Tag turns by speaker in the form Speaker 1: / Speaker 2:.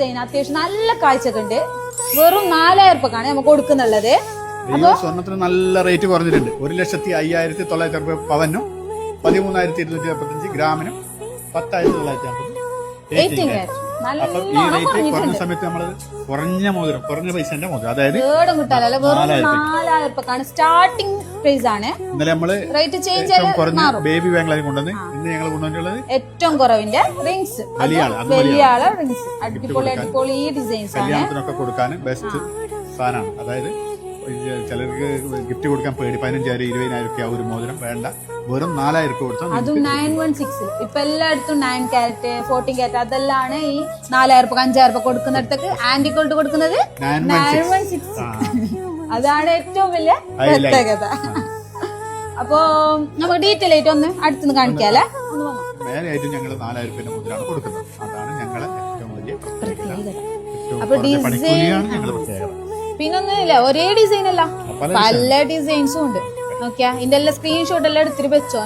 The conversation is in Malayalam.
Speaker 1: ഡിസൈൻ അത്യാവശ്യം നല്ല കാഴ്ചയൊക്കെ ഉണ്ട്. വെറും 4000 രൂപക്കാണ് നമുക്ക് കൊടുക്കുന്നുള്ളത്.
Speaker 2: സ്വർണ്ണത്തിന് നല്ല റേറ്റ് കുറഞ്ഞിട്ടുണ്ട്. 1,05,900 രൂപ പവനും 13,275 ഗ്രാമിനും 10,950. അപ്പം ഈ റേറ്റ് കുറഞ്ഞ സമയത്ത് നമ്മള് കുറഞ്ഞ മോതിരം, കുറഞ്ഞ പൈസന്റെ മോതിരം, അതായത്
Speaker 1: വെറും 4000 രൂപക്കാണ് സ്റ്റാർട്ടിംഗ് പ്രൈസ് ആണ്.
Speaker 2: ഇന്നലെ നമ്മള്
Speaker 1: റേറ്റ് ചേഞ്ച്
Speaker 2: കുറഞ്ഞ ബേബി ബാംഗ്ലൂർ കൊണ്ടുവന്ന് ഇന്ന് ഞങ്ങൾ കൊണ്ടുവന്നിട്ടുള്ളത്
Speaker 1: ഏറ്റവും കുറവിന്റെ റിങ്സ്, വലിയ ആള് റിങ്സ്, അടിപൊളി അടിപൊളി ഡിസൈൻസ് ആണ്.
Speaker 2: കല്യാണത്തിനൊക്കെ കൊടുക്കാൻ ബെസ്റ്റ് സാധനമാണ്. അതായത് ചിലർക്ക് ഗിഫ്റ്റ് കൊടുക്കാൻ പേടി, 15,000 20,000 ഒക്കെ ഒരു മോതിരം വേണ്ട, വെറും 4,000 രൂപ കൊടുത്താൽ.
Speaker 1: അതും 916. ഇപ്പൊ എല്ലായിടത്തും 9 കാരറ്റ് 14 കാരറ്റ് അതെല്ലാം ഈ 4,000 രൂപ 5,000 രൂപ കൊടുക്കുന്നിടത്തേക്ക് ആന്റി ഗോൾഡ് കൊടുക്കുന്നത് 916. അതാണ് ഏറ്റവും വലിയ പ്രത്യേകത. അപ്പൊ നമുക്ക് ഡീറ്റെയിൽ ആയിട്ട് ഒന്ന് അടുത്തുനിന്ന് കാണിക്കാല്ലേ.
Speaker 2: മേലെയായിട്ട് ഞങ്ങൾ 4,000 രൂപയുടെ മുദ്രയാണ് കൊടുക്കുന്നത്. അതാണ് ഞങ്ങളെ ഏറ്റവും വലിയ പ്രത്യേകത.
Speaker 1: അപ്പൊ ഡിസൈൻ പിന്നൊന്നുമില്ല, ഒരേ ഡിസൈൻ അല്ല, പല ഡിസൈൻസും ഉണ്ട്. നോക്കിയാ ഇതിന്റെ എല്ലാം സ്ക്രീൻഷോട്ട് എല്ലാം എടുത്തിട്ട് വെച്ചോ.